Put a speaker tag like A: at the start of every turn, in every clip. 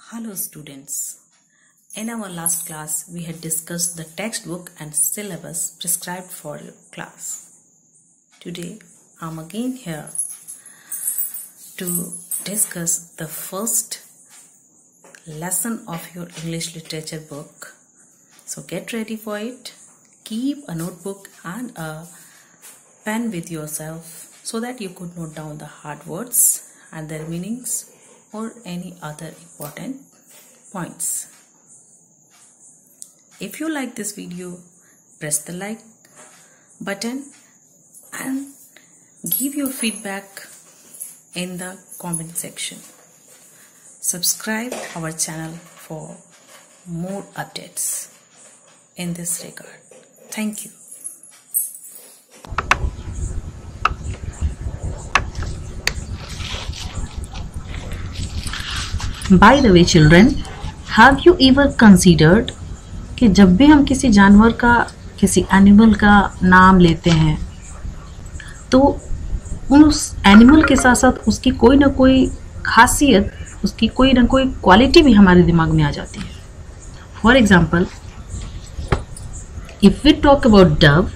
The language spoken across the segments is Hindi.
A: Hello students. In our last class, we had discussed the textbook and syllabus prescribed for your class. Today, I'm again here to discuss the first lesson of your English literature book. So get ready for it. Keep a notebook and a pen with yourself so that you could note down the hard words and their meanings or any other important points. If you like this video, press the like button and give your feedback in the comment section. Subscribe our channel for more updates in this regard. Thank you.
B: By the way children, have you ever considered कि जब भी हम किसी जानवर का, किसी एनिमल का नाम लेते हैं तो उस एनिमल के साथ साथ उसकी कोई ना कोई खासियत, उसकी कोई ना कोई क्वालिटी भी हमारे दिमाग में आ जाती है. For example, if we talk about Dove,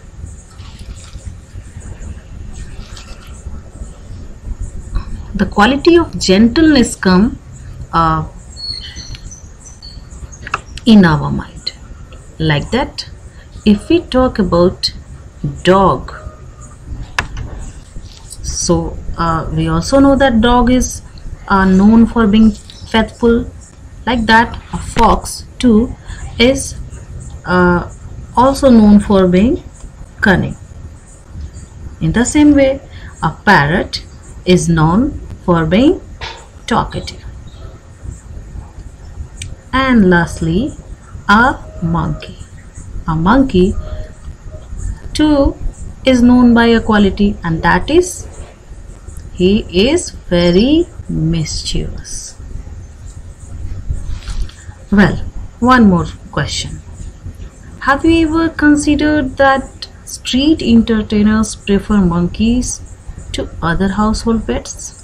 B: the quality of gentleness come in our mind. Like that, if we talk about dog, so we also know that dog is known for being faithful. Like that, a fox too is also known for being cunning. In the same way, a parrot is known for being talkative. And lastly, a monkey. A monkey too is known by a quality, and that is he is very mischievous. Well, one more question. Have you ever considered that street entertainers prefer monkeys to other household pets?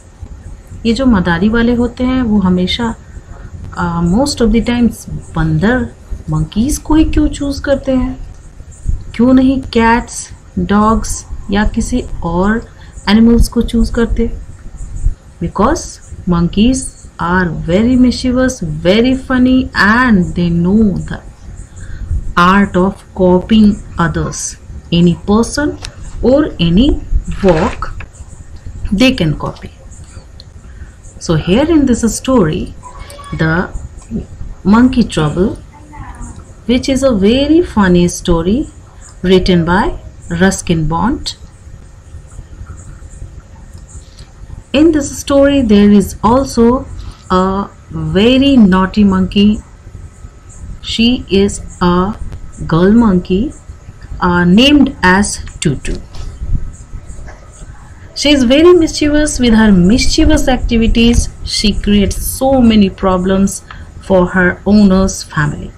B: ये जो मदारी वाले होते हैं वो हमेशा मोस्ट ऑफ द टाइम्स बंदर, मंकीज को ही क्यों चूज करते हैं? क्यों नहीं कैट्स, डॉग्स या किसी और एनिमल्स को चूज करते? Because monkeys are very mischievous, very funny and they know the art of copying others. Any person or any walk they can copy. So here in this story, The Monkey Trouble, which is a very funny story written by Ruskin Bond. In this story, there is also a very naughty monkey. She is a girl monkey named as Tutu. She is very mischievous. With her mischievous activities, she creates so many problems for her owner's family.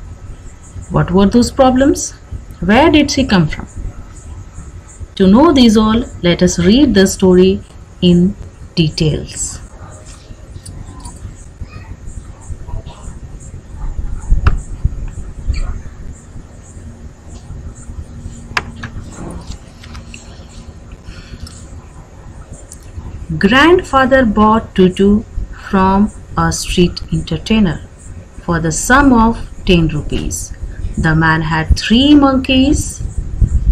B: What were those problems? Where did she come from? To know these all, let us read the story in details. Grandfather bought Tutu from a street entertainer for the sum of 10 rupees. The man had 3 monkeys.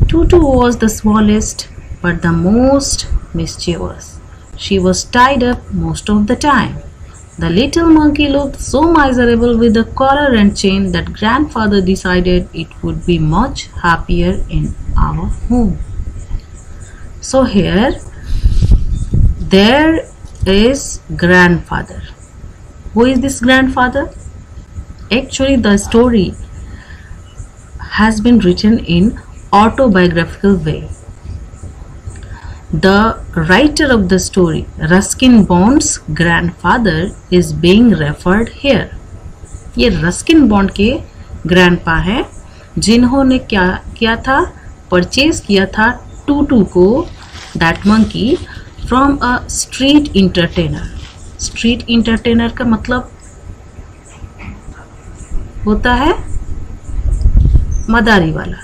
B: Tutu was the smallest but the most mischievous. She was tied up most of the time. The little monkey looked so miserable with the collar and chain that grandfather decided it would be much happier in our home. So here there is grandfather. Who is this grandfather? Actually, the story has been written in autobiographical way. The writer of the story, Ruskin Bond's grandfather, is being referred here. ये रस्किन बॉन्ड के ग्रैंडपा हैं जिन्होंने क्या किया था? परचेज किया था टूटू को, that monkey, from a street entertainer. Street entertainer का मतलब होता है मदारी वाला।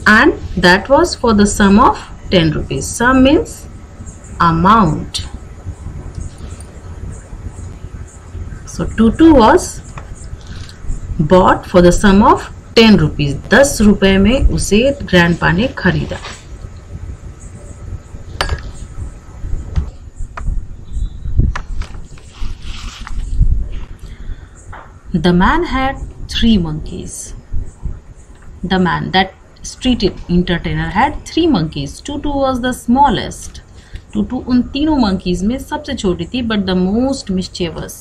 B: And that was for the sum of 10 rupees. Sum means amount. So tutu was bought for the sum of 10 rupees. 10 रुपए में उसे ग्रैंडपा ने खरीदा। The man had 3 monkeys. The man, that street entertainer, had 3 monkeys. Tutu was the smallest. Tutu उन तीनों monkeys में सबसे छोटी थी, but the most mischievous.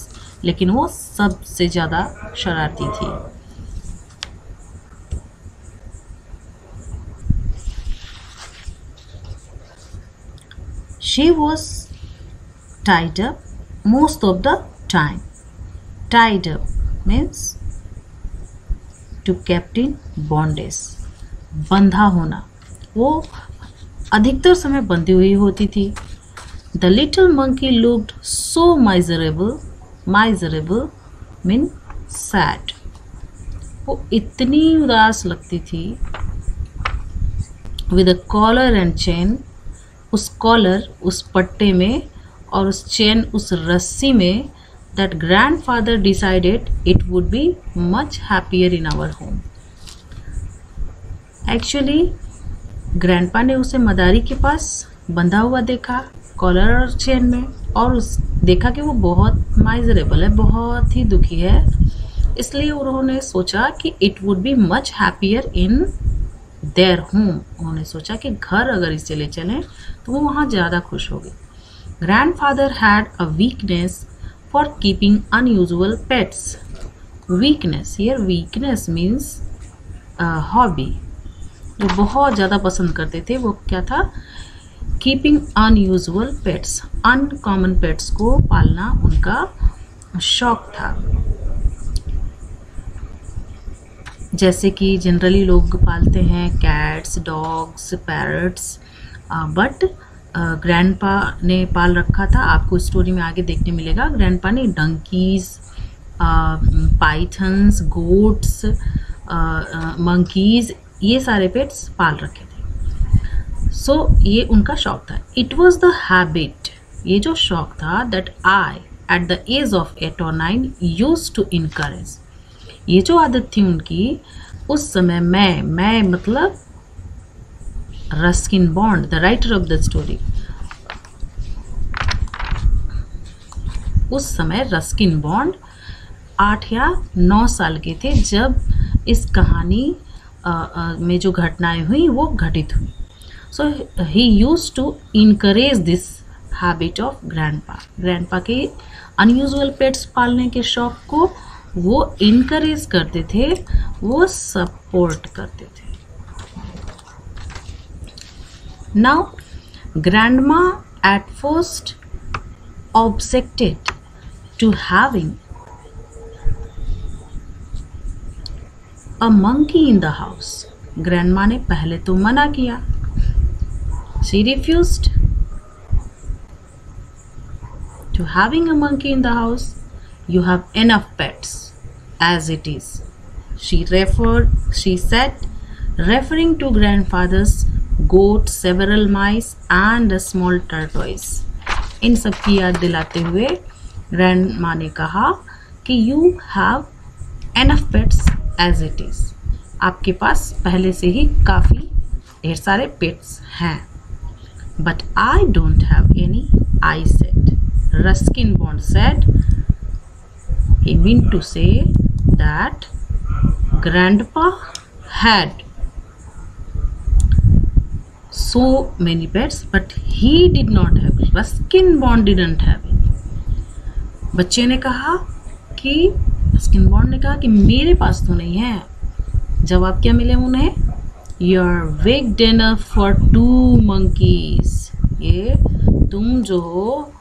B: लेकिन वो सबसे ज़्यादा शरारती थी। She was tied up most of the time. Tied up means to kept in bondage. बंधा होना, वो अधिकतर समय बंधी हुई होती थी। The little monkey looked so miserable. Miserable mean sad. वो इतनी उदास लगती थी। With a collar and chain, उस कॉलर, उस पट्टे में और उस चेन, उस रस्सी में, that grandfather decided it would be much happier in our home. Actually, grandpa ने उसे मदारी के पास बंधा हुआ देखा कॉलर और चेन में, और उस देखा कि वो बहुत माइजरेबल है, बहुत ही दुखी है। इसलिए उन्होंने सोचा कि it would be much happier in their home. उन्होंने सोचा कि घर अगर इसे ले चलें तो वो वहाँ ज़्यादा खुश होगी। Grandfather had a weakness for keeping unusual pets. Weakness, here weakness means hobby. जो बहुत ज़्यादा पसंद करते थे वो क्या था? Keeping unusual pets, uncommon pets को पालना उनका शौक था। जैसे कि जनरली लोग पालते हैं cats, dogs, parrots, but grandpa ने पाल रखा था। आपको स्टोरी में आगे देखने मिलेगा, ग्रैंडपा ने डंकीज, पाइथन्स, गोट्स, मंकीज, ये सारे पेट्स पाल रखे थे। सो ये उनका शौक था। इट वॉज द हैबिट, ये जो शौक था, that I at the age of 8 or 9 used to encourage. ये जो आदत थी उनकी उस समय, मैं मतलब Ruskin Bond, the writer of the story, उस समय रस्किन बॉन्ड 8 या 9 साल के थे जब इस कहानी में जो घटनाएं हुई वो घटित हुई। So he used to encourage this habit of grandpa. Grandpa के अनयूजुअल पेट्स पालने के शौक को वो इनकरेज करते थे, वो सपोर्ट करते थे। Now grandma at first objected to having a monkey in the house. Grandma ने पहले तो मना किया। She refused to having a monkey in the house. You have enough pets as it is. She said, referring to grandfather's goat, several mice and a small tortoise. इन सब की याद दिलाते हुए ग्रैंडमा ने कहा कि you have enough pets as it is. आपके पास पहले से ही काफ़ी ढेर सारे पेट्स हैं। But I don't have any, I said. Ruskin Bond said. He meant to say that Grandpa had so many pets, but he did not have. Ruskin Bond didn't have it. बच्चे ने कहा कि रस्किन बॉन्ड ने कहा कि मेरे पास तो नहीं है। जवाब क्या मिले उन्हें? You're wicked enough for 2 monkeys. ये तुम जो हो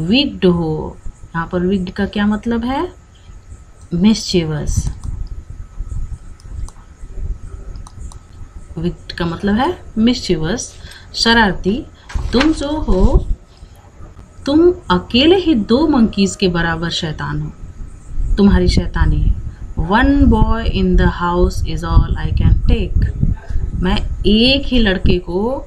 B: wicked हो। यहाँ पर wicked का क्या मतलब है? mischievous। wicked का मतलब है mischievous, शरारती। तुम जो हो तुम अकेले ही 2 मंकीज के बराबर शैतान हो, तुम्हारी शैतानी है। 1 boy in the house is all I can take. मैं एक ही लड़के को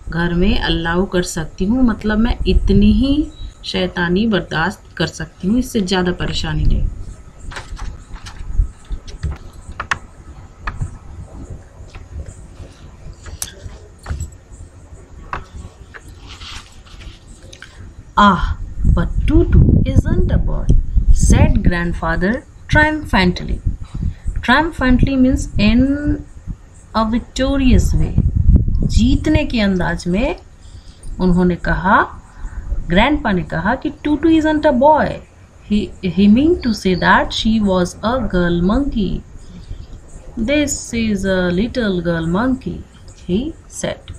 B: घर में अलाउ कर सकती हूँ, मतलब मैं इतनी ही शैतानी बर्दाश्त कर सकती हूँ, इससे ज़्यादा परेशानी नहीं। Ah, but Tutu isn't a boy, said grandfather triumphantly. Triumphantly means in a victorious way. जीतने के अंदाज में उन्होंने कहा, ग्रैंडपा ने कहा कि Tutu isn't a boy. He meant to say that she was a girl monkey. This is a little girl monkey, he said.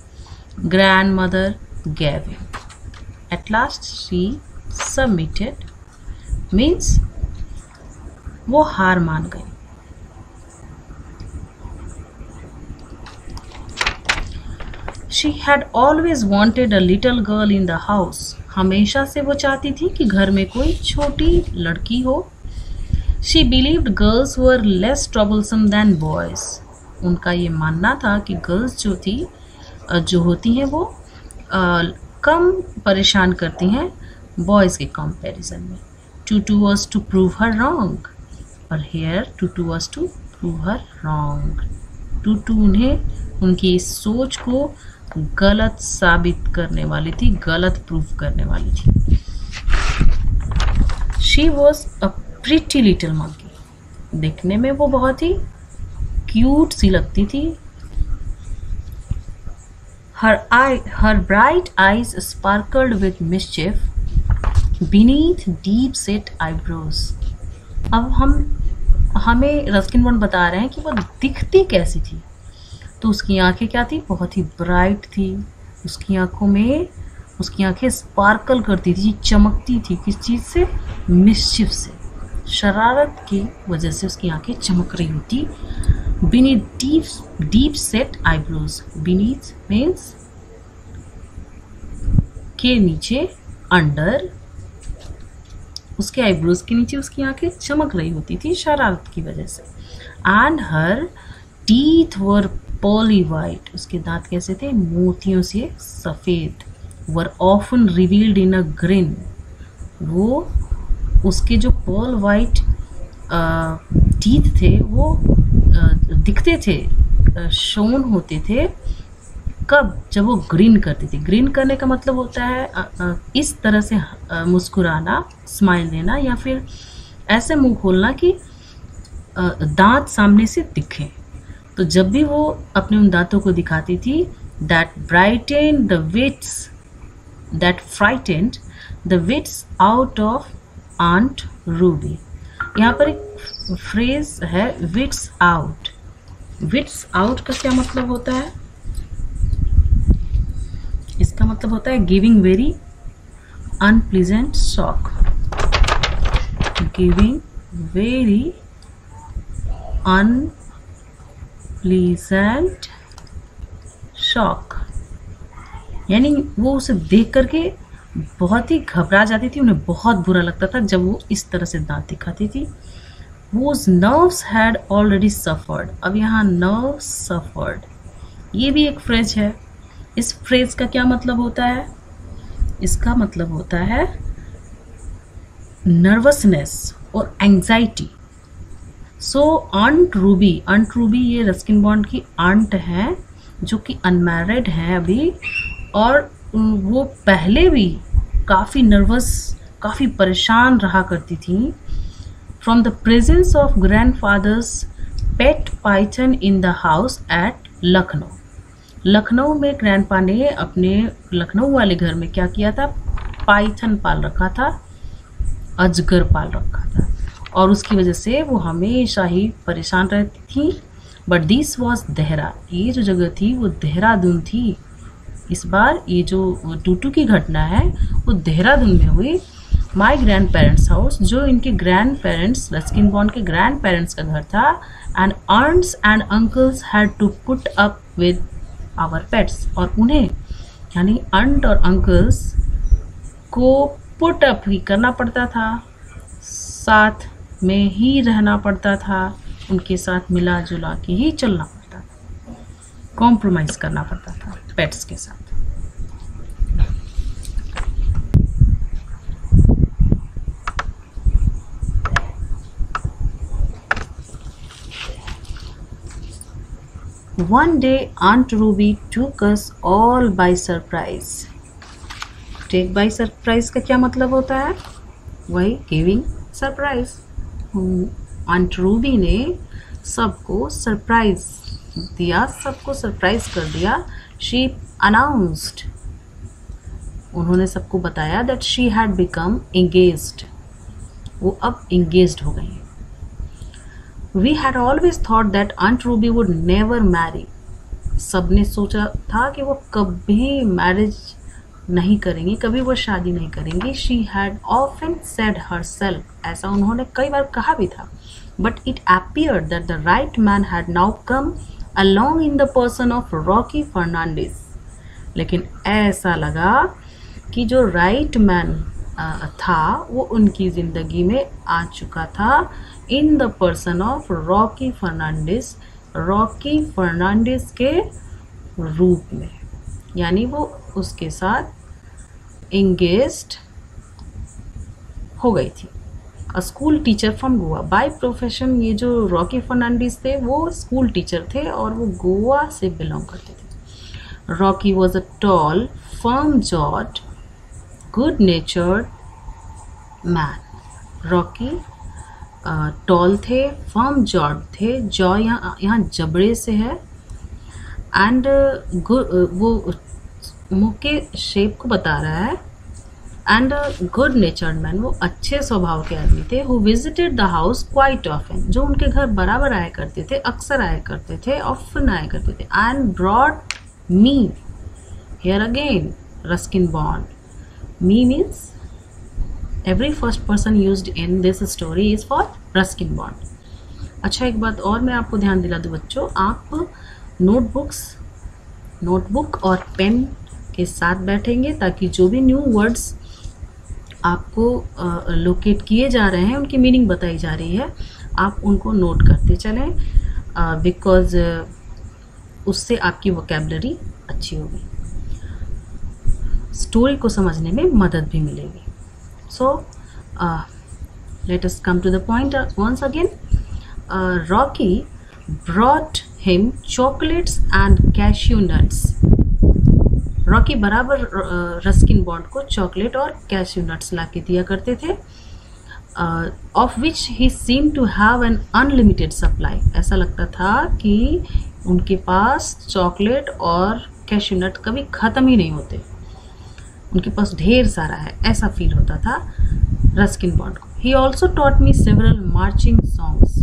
B: Grandmother gave in. At last she submitted, means वो हार मान गई। She had always wanted a little girl in the house. हमेशा से वो चाहती थी कि घर में कोई छोटी लड़की हो। She believed girls were less troublesome than boys. उनका ये मानना था कि गर्ल्स जो होती हैं वो कम परेशान करती हैं बॉयज़ के कंपैरिजन में। Tutu was to prove her wrong, और here Tutu was to prove her wrong. Tutu उन्हें उनकी इस सोच को गलत साबित करने वाली थी, गलत प्रूफ करने वाली थी। She was a pretty little monkey. देखने में वो बहुत ही क्यूट सी लगती थी। Her bright eyes sparkled with mischief beneath deep-set eyebrows. अब हमें रस्किन बॉन्ड बता रहे हैं कि वो दिखती कैसी थी। तो उसकी आंखें क्या थी? बहुत ही ब्राइट थी। उसकी आंखें स्पार्कल करती थी, चमकती थी। किस चीज़ से? मिस्चिफ से, शरारत की वजह से उसकी आंखें चमक रही होती। Beneath deep set eyebrows. Beneath means के नीचे, अंडर, उसके आईब्रोज के नीचे उसकी आंखें चमक रही होती थी शरारत की वजह से। And her teeth were pearly white. उसके दांत कैसे थे? मोतियों से सफ़ेद। Were often revealed in a grin. वो उसके जो पर्ल वाइट टीथ थे वो दिखते थे, शोन होते थे। कब? जब वो ग्रीन करती थी। ग्रीन करने का मतलब होता है इस तरह से मुस्कुराना, स्माइल देना, या फिर ऐसे मुंह खोलना कि दांत सामने से दिखे। तो जब भी वो अपने उन दांतों को दिखाती थी, that frightened the wits out of Aunt Ruby. यहाँ पर एक फ्रेज है विट्स आउट। विट्स आउट का क्या मतलब होता है? इसका मतलब होता है giving very unpleasant shock. Giving very unpleasant shock, यानी वो उसे देख करके बहुत ही घबरा जाती थी, उन्हें बहुत बुरा लगता था जब वो इस तरह से दांत दिखाती थी। Whose nerves had already suffered. अब यहाँ nerves suffered, ये भी एक फ्रेज है। इस फ्रेज का क्या मतलब होता है? इसका मतलब होता है नर्वसनेस और एंजाइटी। सो आंट रूबी ये रस्किन बॉन्ड की आंट है जो कि अनमैरिड है अभी, और वो पहले भी काफ़ी नर्वस, काफ़ी परेशान रहा करती थी from the presence of grandfather's pet python in the house at Lucknow. Lucknow में ग्रैंडपा ने अपने लखनऊ वाले घर में क्या किया था? पाइथन पाल रखा था, अजगर पाल रखा था, और उसकी वजह से वो हमेशा ही परेशान रहती थी। बट दिस वॉज देहरा, ये जो जगह थी वो देहरादून थी। इस बार ये जो टूटू की घटना है वो देहरादून में हुई। माई ग्रैंड पेरेंट्स हाउस, जो इनके ग्रैंड पेरेंट्स, रस्किन बॉन्ड के ग्रैंड पेरेंट्स का घर था। And aunts and uncles had to put up with our pets, और उन्हें यानी आंट और अंकल्स को पुट अप ही करना पड़ता था, साथ में ही रहना पड़ता था, उनके साथ मिला जुला के ही चलना पड़ता था, कॉम्प्रोमाइज़ करना पड़ता था पेट्स के साथ। One day Aunt Ruby took us all by surprise. Take by surprise का क्या मतलब होता है? वही गिविंग सरप्राइज। आंट रूबी ने सबको सरप्राइज दिया, सबको सरप्राइज कर दिया। शी अनाउंस्ड, उन्होंने सबको बताया that she had become engaged, वो अब एंगेज्ड हो गई। We had always thought that Aunt Ruby would never marry. सबने सोचा था कि वो कभी मैरिज नहीं करेंगी, कभी वो शादी नहीं करेंगी। She had often said herself, ऐसा उन्होंने कई बार कहा भी था। But it appeared that the right man had now come along in the person of Rocky Fernandez. लेकिन ऐसा लगा कि जो राइट मैन था वो उनकी ज़िंदगी में आ चुका था, in the person of Rocky Fernandes, Rocky Fernandes के रूप में, यानी वो उसके साथ एंगेज्ड हो गई थी। अ school teacher from Goa by profession, ये जो रॉकी फर्नांडिस थे वो स्कूल टीचर थे और वो गोवा से बिलोंग करते थे। Rocky was a tall, firm jawed, good natured man. Rocky tall थे, फर्म जॉड थे, जॉ यहाँ जबड़े से है, एंड वो मुंह के शेप को बता रहा है, एंड गुड नेचर्ड मैन, वो अच्छे स्वभाव के आदमी थे। Who visited the house quite often, जो उनके घर बराबर आया करते थे, अक्सर आया करते थे, ऑफन आया करते थे। And brought me, here again Ruskin bond, me means every first person used in this story is for Ruskin bond. अच्छा, एक बात और मैं आपको ध्यान दिला दूँ बच्चों, आप नोटबुक और पेन के साथ बैठेंगे ताकि जो भी न्यू वर्ड्स आपको लोकेट किए जा रहे हैं, उनकी मीनिंग बताई जा रही है, आप उनको नोट करते चलें, बिकॉज उससे आपकी वोकैबुलरी अच्छी होगी, स्टोरी को समझने में मदद भी मिलेगी। So let us come to the point once again. Rocky brought him chocolates and cashew nuts. Rocky बराबर रस्किन बॉन्ड को चॉकलेट और कैश्यू नट्स ला के दिया करते थे, of which he seem to have an unlimited supply. ऐसा लगता था कि उनके पास चॉकलेट और कैश्यू नट कभी ख़त्म ही नहीं होते, उनके पास ढेर सारा है, ऐसा फील होता था रस्किन बॉन्ड को। He also taught me several marching songs.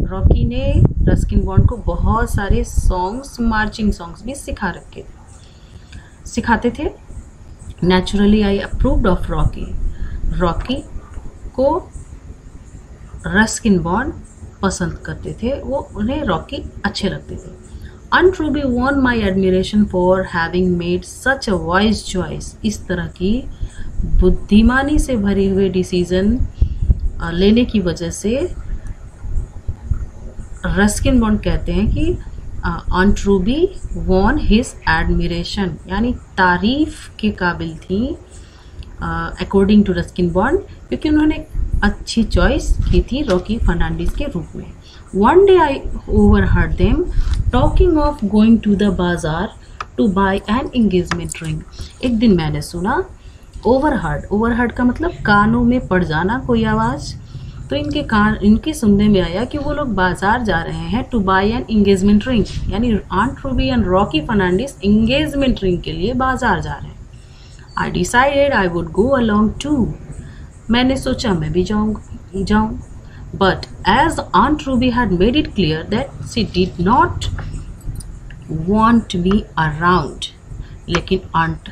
B: Rocky ने रस्किन बॉन्ड को बहुत सारे सॉन्ग्स, मार्चिंग सॉन्ग्स भी सिखाते थे। Naturally I approved of Rocky. Rocky को रस्किन बॉन्ड पसंद करते थे, वो उन्हें रॉकी अच्छे लगते थे। Aunt Ruby won my admiration for having made such a wise choice. इस तरह की बुद्धिमानी से भरी हुए डिसीजन लेने की वजह से रस्किन बॉन्ड कहते हैं कि Aunt Ruby won his admiration, यानी तारीफ के काबिल थी अकॉर्डिंग टू रस्किन बॉन्ड, क्योंकि उन्होंने अच्छी चॉइस की थी रॉकी फर्नांडिस के रूप में। One day I overheard them talking of going to the bazaar to buy an engagement ring. एक दिन मैंने सुना, overheard का मतलब कानों में पड़ जाना कोई आवाज़, तो इनके सुनने में आया कि वो लोग बाजार जा रहे हैं to buy an engagement ring, यानी Aunt Ruby and Rocky Fernandez engagement ring के लिए बाजार जा रहे हैं। I decided I would go along too. मैंने सोचा मैं भी जाऊँ। But as Aunt Ruby had made it clear that she did not want me around, लेकिन आंट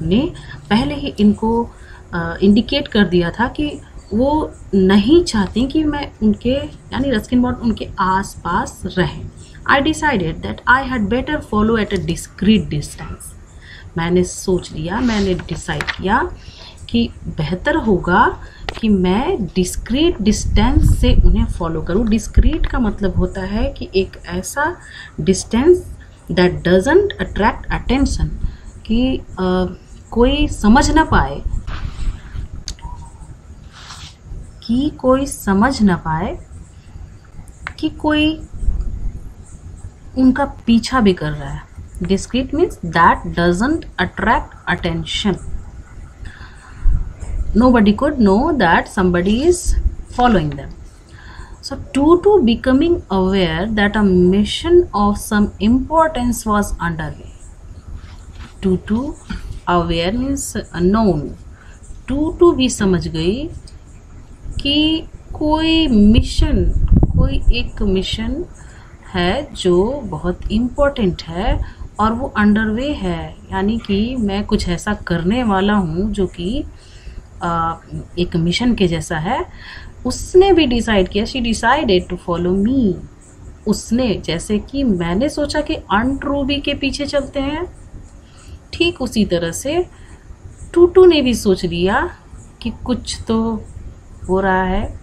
B: ने पहले ही इनको इंडिकेट कर दिया था कि वो नहीं चाहती कि मैं उनके, यानी रस्किन बॉन्ड उनके आस पास रहें। I decided that I had better follow at a discreet distance. मैंने सोच लिया, मैंने डिसाइड किया कि बेहतर होगा कि मैं डिस्क्रीट डिस्टेंस से उन्हें फॉलो करूं। डिस्क्रीट का मतलब होता है कि एक ऐसा distance that doesn't attract attention, कि कोई समझ ना पाए, कि कोई उनका पीछा भी कर रहा है। Discreet means that doesn't attract attention. Nobody could know that somebody is following them. So Tutu becoming aware that a mission of some importance was underway. Tutu aware means known. Tutu भी समझ गई कि कोई एक मिशन है जो बहुत इम्पोर्टेंट है और वो अंडरवे है, यानी कि मैं कुछ ऐसा करने वाला हूँ जो कि एक मिशन के जैसा है। उसने भी डिसाइड किया, she decided to follow me. उसने, जैसे कि मैंने सोचा कि आंट रूबी के पीछे चलते हैं, ठीक उसी तरह से टूटू ने भी सोच लिया कि कुछ तो हो रहा है,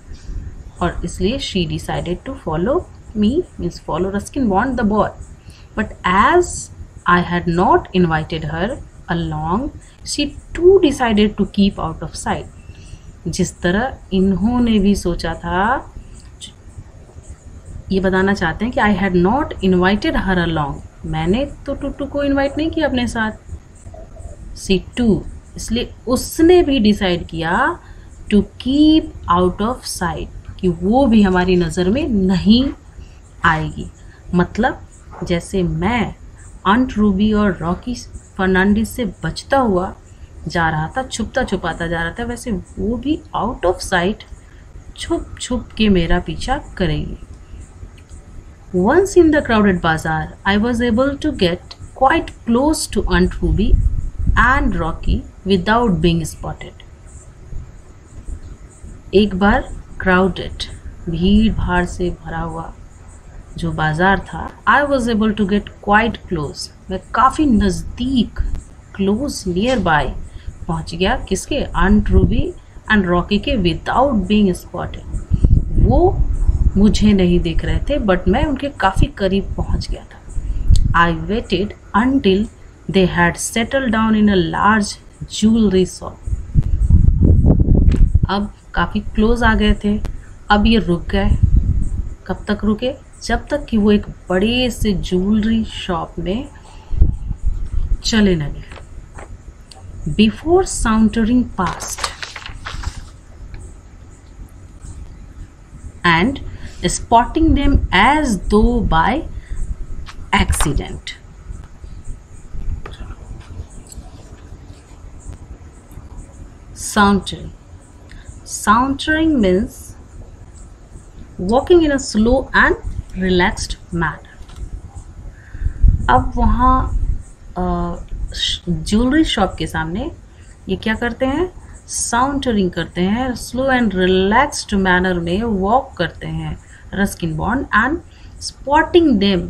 B: और इसलिए she decided to follow me, means follow Ruskin Bond the boy. But as I had not invited her along, she too decided to keep out of sight. जिस तरह इन्होंने भी सोचा था, ये बताना चाहते हैं कि I had not invited her along, मैंने तो टूटू को इनवाइट नहीं किया अपने साथ, she too, इसलिए उसने भी डिसाइड किया to keep out of sight, कि वो भी हमारी नज़र में नहीं आएगी। मतलब जैसे मैं आंट रूबी और रॉकी फर्नांडिस से बचता हुआ जा रहा था, छुपता छुपाता जा रहा था, वैसे वो भी आउट ऑफ साइट छुप छुप के मेरा पीछा करेगी। Once in the crowded bazaar, I was able to get quite close to Aunt Ruby and Rocky without being spotted. एक बार क्राउडेड, भीड़ भाड़ से भरा हुआ जो बाजार था, I was able to get quite close, मैं काफ़ी नज़दीक, क्लोज, नियर बाय पहुँच गया। किसके? आंट रूबी एंड रॉकी के, विदाउट बीइंग स्पॉटेड। वो मुझे नहीं देख रहे थे, बट मैं उनके काफ़ी करीब पहुँच गया था। I waited until they had settle down in a large jewellery shop. अब काफ़ी क्लोज आ गए थे, अब ये रुक गए। कब तक रुके? जब तक कि वो एक बड़े से ज्वेलरी शॉप में चले न गए। Before sauntering past and spotting them as though by accident. Sauntering means walking in a slow and relaxed manner. अब वहाँ ज्वेलरी शॉप के सामने ये क्या करते हैं? साउंटरिंग करते हैं, स्लो एंड रिलैक्स्ड मैनर में वॉक करते हैं Ruskin bond and spotting them,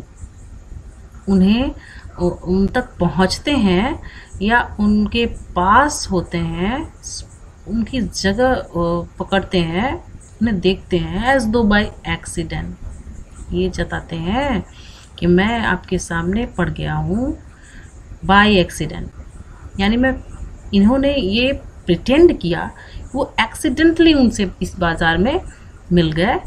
B: उन्हें उन तक पहुँचते हैं या उनके पास होते हैं, उनकी जगह पकड़ते हैं, उन्हें देखते हैं एज दो बाय एक्सीडेंट। ये जताते हैं कि मैं आपके सामने पड़ गया हूँ बाय एक्सीडेंट, यानी इन्होंने ये प्रिटेंड किया, वो एक्सीडेंटली उनसे इस बाजार में मिल गए।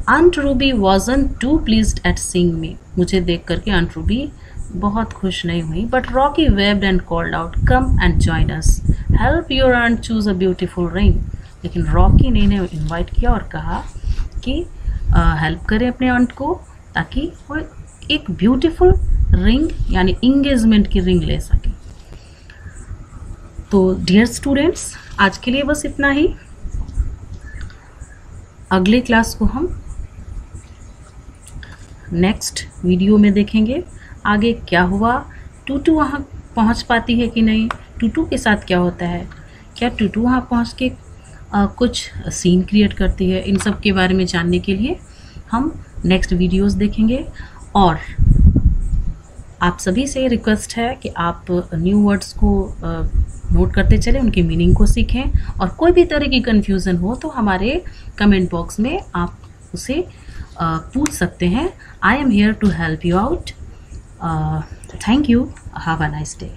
B: Aunt Ruby wasn't too pleased at seeing me, मुझे देख करके आंट रूबी बहुत खुश नहीं हुई। But Rocky waved and called out, come and join us, help your aunt choose a beautiful ring. लेकिन रॉकी ने इन्हें इन्वाइट किया और कहा कि हेल्प करें अपने आंट को, ताकि वो एक ब्यूटीफुल रिंग यानी इंगेजमेंट की रिंग ले सके। तो डियर स्टूडेंट्स, आज के लिए बस इतना ही। अगले क्लास को हम नेक्स्ट वीडियो में देखेंगे आगे क्या हुआ, टूटू वहाँ पहुँच पाती है कि नहीं, टूटू के साथ क्या होता है, क्या टूटू वहाँ पहुँच के कुछ सीन क्रिएट करती है। इन सब के बारे में जानने के लिए हम नेक्स्ट वीडियोस देखेंगे। और आप सभी से रिक्वेस्ट है कि आप न्यू वर्ड्स को नोट करते चलें, उनकी मीनिंग को सीखें, और कोई भी तरह की कन्फ्यूज़न हो तो हमारे कमेंट बॉक्स में आप उसे पूछ सकते हैं. I am here to help you out. Thank you. Have a nice day.